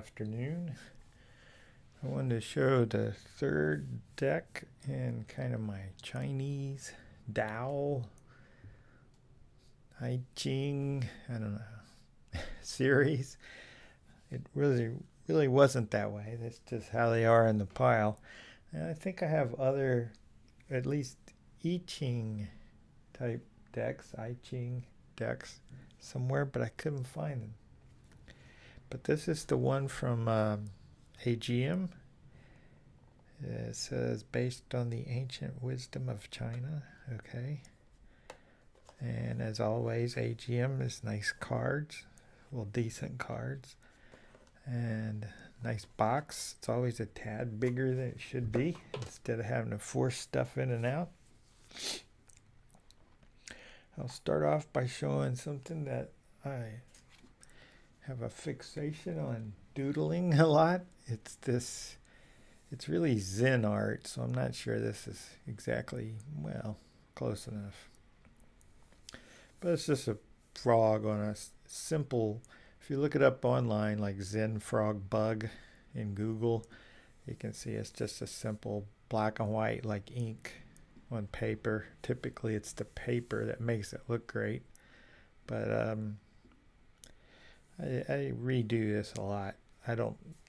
afternoon. I wanted to show the third deck in kind of my Chinese Tao, Ching, I don't know, series. It really wasn't that way. That's just how they are in the pile. And I think I have other, at least I Ching type decks, I Ching decks somewhere, but I couldn't find them. But this is the one from AGM. It says based on the ancient wisdom of China. Okay. And as always, AGM is nice cards. Well, decent cards. And nice box. It's always a tad bigger than it should be instead of having to force stuff in and out. I'll start off by showing something that I have a fixation on doodling a lot. It's really Zen art, so I'm not sure this is exactly, well, close enough. But it's just a frog on a simple, if you look it up online, like Zen frog bug in Google, you can see it's just a simple black and white, like ink on paper. Typically it's the paper that makes it look great. But I redo this a lot.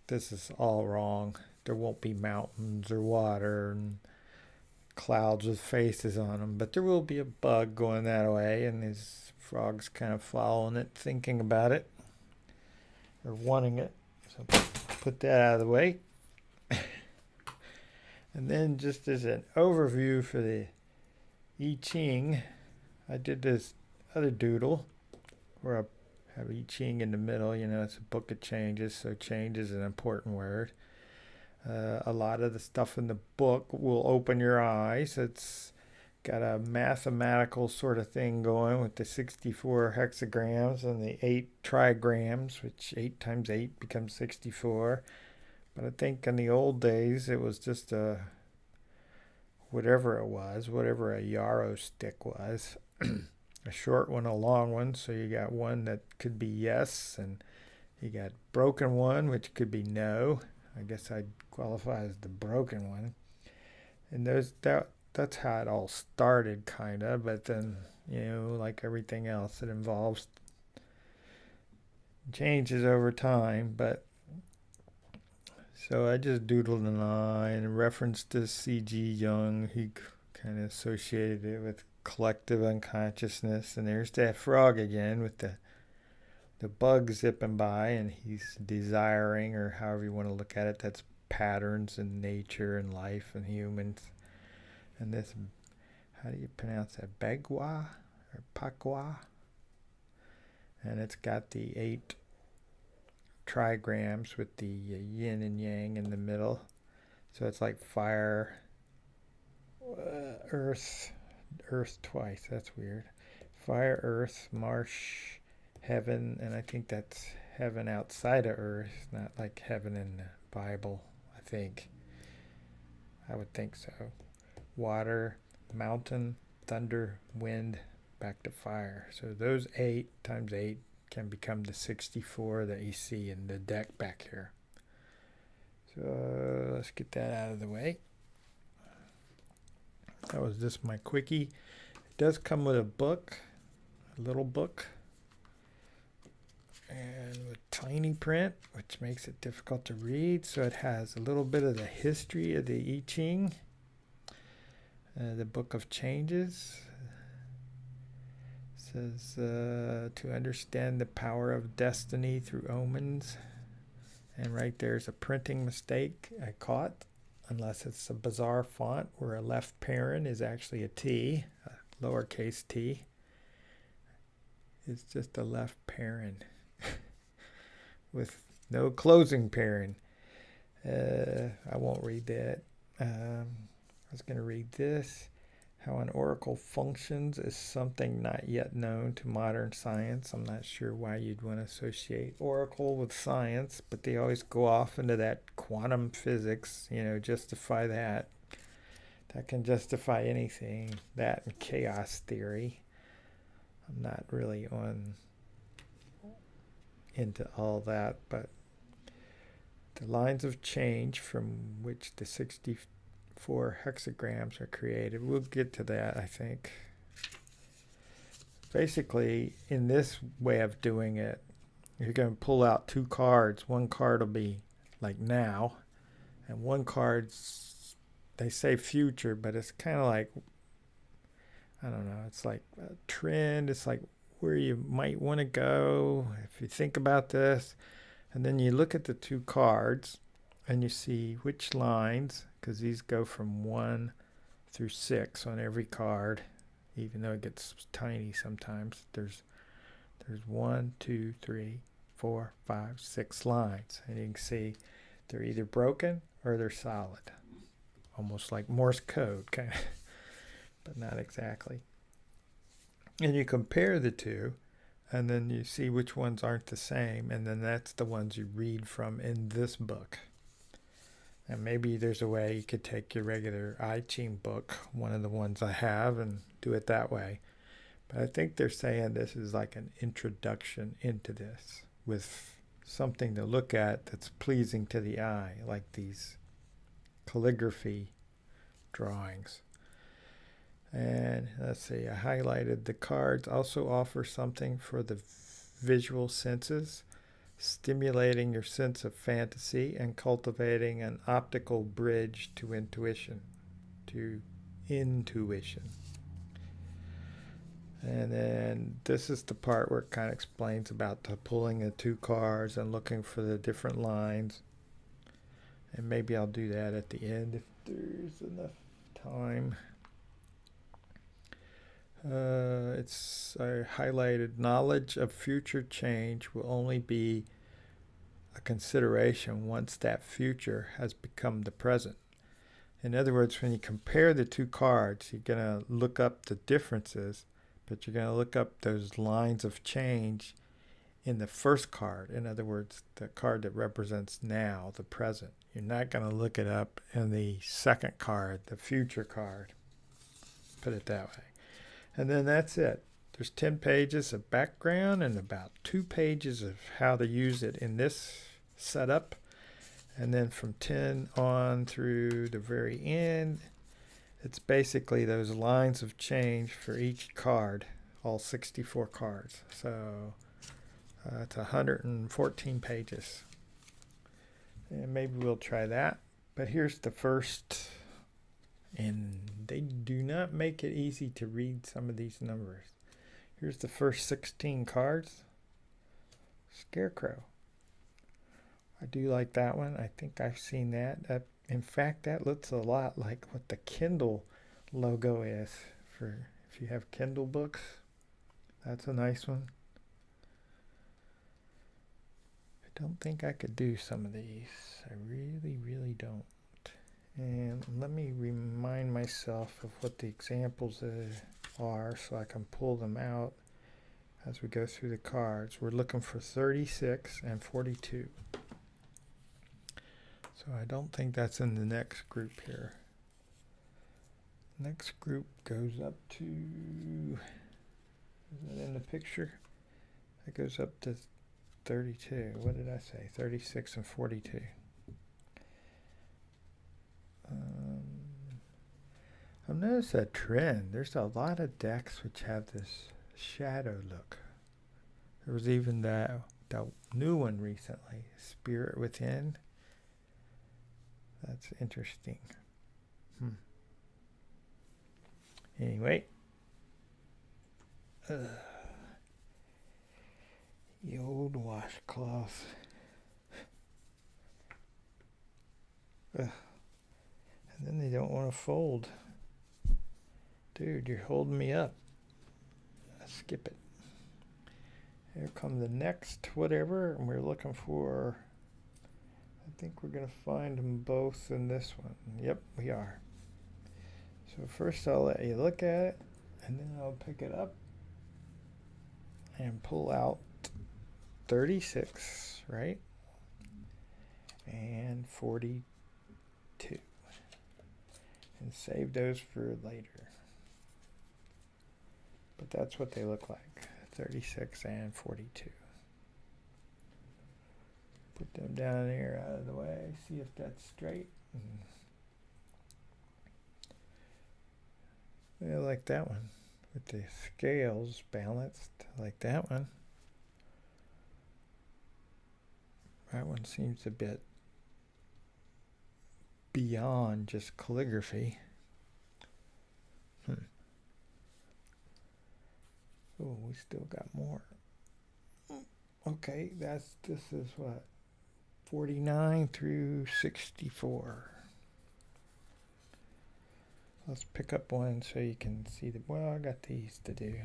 This is all wrong. There won't be mountains or water and clouds with faces on them, but there will be a bug going that way, and these frogs kind of following it, thinking about it, or wanting it. So put that out of the way. And then just as an overview for the I Ching, I did this other doodle where I have I Ching in the middle. It's a book of changes, so change is an important word. A lot of the stuff in the book will open your eyes. It's got a mathematical sort of thing going with the 64 hexagrams and the 8 trigrams, which 8 times 8 becomes 64. But I think in the old days it was just whatever a yarrow stick was. A short one, a long one. So you got one that could be yes, and you got broken one, which could be no. I guess I'd qualify as the broken one. And that's how it all started, kind of. But then, like everything else, it involves changes over time. But so I just doodled an eye and referenced to C.G. Jung. He kind of associated it with collective unconsciousness. And there's that frog again with the bug zipping by, and he's desiring, or however you want to look at it, that's patterns in nature and life and humans. And this, how do you pronounce that, Bagua or Pakwa? And it's got the 8 trigrams with the yin and yang in the middle. So it's like fire, earth twice, that's weird. Fire, earth, marsh, heaven, and I think that's heaven outside of earth, not like heaven in the Bible, I would think so. Water, mountain, thunder, wind, back to fire. So those 8 times 8 can become the 64 that you see in the deck back here. So let's get that out of the way. That was just my quickie. It does come with a book, a little book, and with tiny print, which makes it difficult to read. So it has a little bit of the history of the I Ching, the Book of Changes. It says to understand the power of destiny through omens. And right there's a printing mistake I caught, unless it's a bizarre font where a left parent is actually a T, a lowercase t. It's just a left parent with no closing parent. I won't read that. I was going to read this. How an oracle functions is something not yet known to modern science. I'm not sure why you'd want to associate oracle with science, but they always go off into that quantum physics, justify that. That can justify anything. That and chaos theory. I'm not really into all that, but the lines of change from which the 64 hexagrams are created. We'll get to that, I think. Basically, in this way of doing it, you're going to pull out two cards. One card will be like now, and one card's, they say future, but it's kind of like, I don't know, it's like a trend. It's like where you might want to go if you think about this. And then you look at the two cards and you see which lines, because these go from 1 through 6 on every card, even though it gets tiny sometimes. There's 1, 2, 3, 4, 5, 6 lines. And you can see they're either broken or they're solid. Almost like Morse code, kind of, but not exactly. And you compare the two, and then you see which ones aren't the same, and then that's the ones you read from in this book. And maybe there's a way you could take your regular I Ching book, one of the ones I have, and do it that way. But I think they're saying this is like an introduction into this, with something to look at that's pleasing to the eye, like these calligraphy drawings. And let's see, I highlighted the cards also offer something for the visual senses, stimulating your sense of fantasy and cultivating an optical bridge to intuition. And then this is the part where it kind of explains about the pulling the two cards and looking for the different lines. And maybe I'll do that at the end if there's enough time. I highlighted knowledge of future change will only be a consideration once that future has become the present. In other words, when you compare the two cards, you're going to look up the differences, but you're going to look up those lines of change in the first card. In other words, the card that represents now, the present. You're not going to look it up in the second card, the future card. Put it that way. And then that's it. There's 10 pages of background and about 2 pages of how to use it in this setup. And then from 10 on through the very end, it's basically those lines of change for each card, all 64 cards. So it's 114 pages. And maybe we'll try that. But here's the first, and they do not make it easy to read some of these numbers. Here's the first 16 cards. Scarecrow. I do like that one. I think I've seen that. In fact, that looks a lot like what the Kindle logo is for if you have Kindle books. That's a nice one. I don't think I could do some of these. I really, really don't. And let me remind myself of what the examples are so I can pull them out as we go through the cards. We're looking for 36 and 42. So I don't think that's in the next group here. Next group goes up to, is that in the picture? It goes up to 32. What did I say? 36 and 42. I've noticed a trend. There's a lot of decks which have this shadow look. There was even that new one recently, Spirit Within. That's interesting. Anyway. The old washcloth. And then they don't want to fold. Dude, you're holding me up. Skip it. Here come the next whatever, and we're looking for, I think we're going to find them both in this one. Yep, we are. So first I'll let you look at it, and then I'll pick it up and pull out 36, right? And 42. And save those for later. But that's what they look like, 36 and 42. Put them down here out of the way. See if that's straight. I like that one. With the scales balanced. I like that one. That one seems a bit beyond just calligraphy. Oh, we still got more. Okay, this is what? 49 through 64. Let's pick up one so you can see the. Well, I got these to do.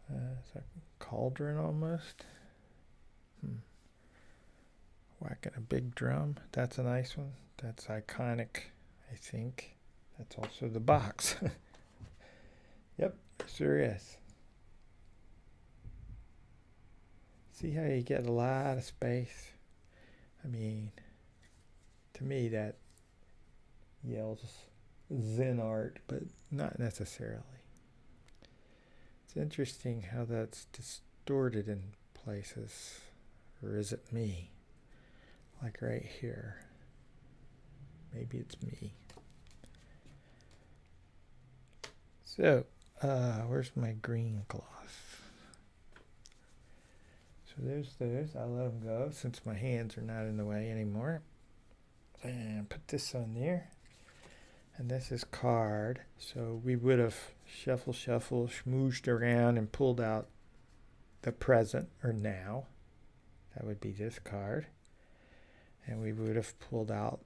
It's a cauldron almost. Whacking a big drum. That's a nice one. That's iconic, I think. That's also the box. Yep, sure is. See how you get a lot of space? I mean, to me that yells Zen art, but not necessarily. It's interesting how that's distorted in places. Or is it me? Like right here. Maybe it's me. So, where's my green cloth? So there's those. I'll let them go since my hands are not in the way anymore. And put this on there. And this is card. So we would have shuffle, schmoozed around and pulled out the present or now. That would be this card. And we would have pulled out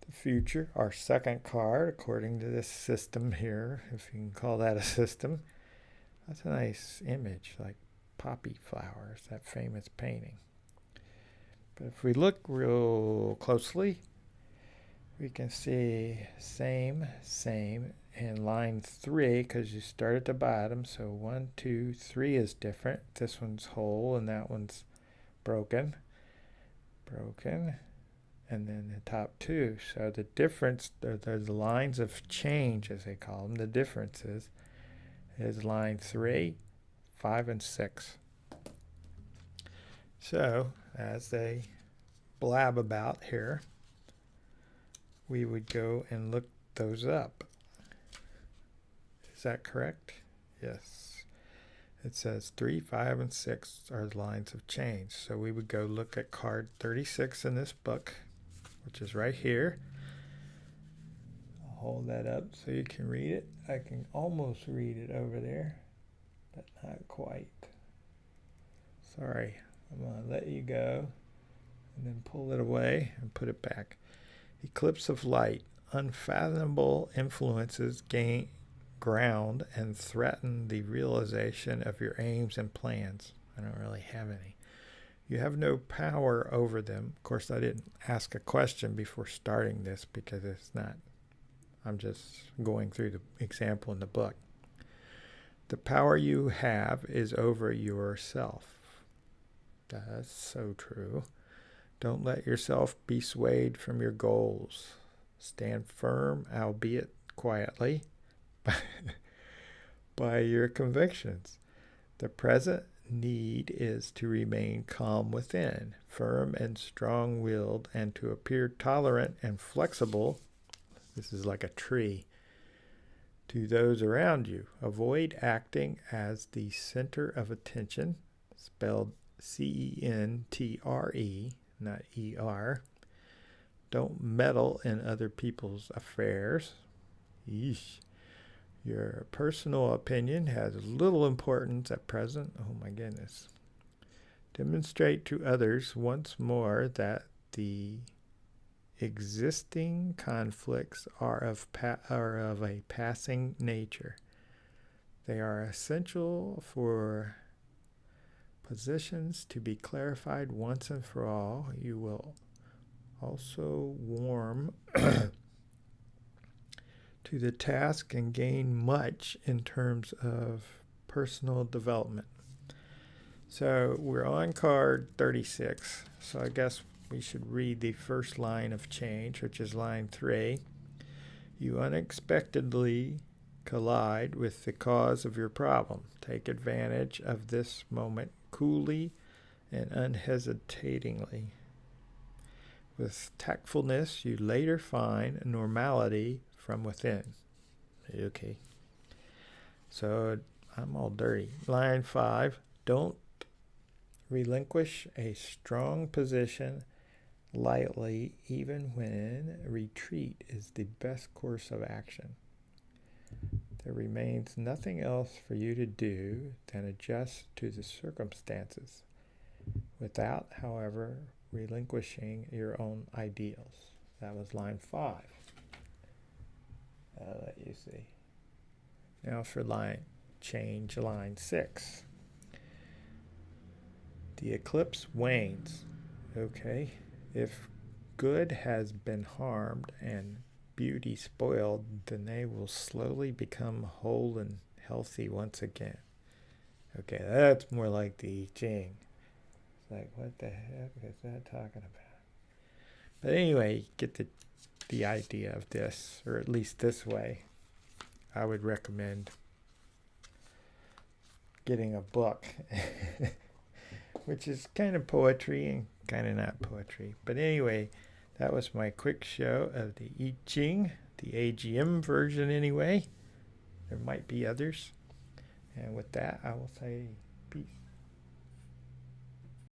the future, our second card, according to this system here, if you can call that a system. That's a nice image, like poppy flowers, that famous painting. But if we look real closely, we can see same, and line 3, because you start at the bottom, so 1, 2, 3 is different. This one's whole, and that one's broken, and then the top 2. So the difference, the lines of change, as they call them, the differences, is line 3, 5, and 6. So, as they blab about here, we would go and look those up. Is that correct? Yes. It says 3, 5, and 6 are lines of change. So we would go look at card 36 in this book, which is right here. I'll hold that up so you can read it. I can almost read it over there, but not quite. Sorry. I'm going to let you go and then pull it away and put it back. Eclipse of light. Unfathomable influences gain ground and threaten the realization of your aims and plans. I don't really have any. You have no power over them. Of course, I didn't ask a question before starting this because it's not. I'm just going through the example in the book. The power you have is over yourself. That's so true. Don't let yourself be swayed from your goals. Stand firm, albeit quietly, by your convictions. The present need is to remain calm within, firm and strong-willed, and to appear tolerant and flexible. This is like a tree. To those around you. Avoid acting as the center of attention, spelled C-E-N-T-R-E, not E-R. Don't meddle in other people's affairs. Yeesh. Your personal opinion has little importance at present. Oh my goodness. Demonstrate to others once more that the existing conflicts are of a passing nature. They are essential for positions to be clarified once and for all. You will also warm to the task and gain much in terms of personal development. So we're on card 36. So I guess we should read the first line of change, which is line 3. You unexpectedly collide with the cause of your problem. Take advantage of this moment coolly and unhesitatingly. With tactfulness, you later find normality from within. Okay. So I'm all dirty. Line 5. Don't relinquish a strong position lightly, even when retreat is the best course of action. There remains nothing else for you to do than adjust to the circumstances, without, however, relinquishing your own ideals. That was line 5. I'll let you see. Now for line 6. The eclipse wanes. Okay. If good has been harmed and beauty spoiled, then they will slowly become whole and healthy once again. Okay, that's more like the Ching. It's like, what the heck is that talking about? But anyway, you get the idea of this, or at least this way. I would recommend getting a book, which is kind of poetry and kind of not poetry. But anyway, that was my quick show of the I Ching, the AGM version anyway. There might be others. And with that, I will say peace.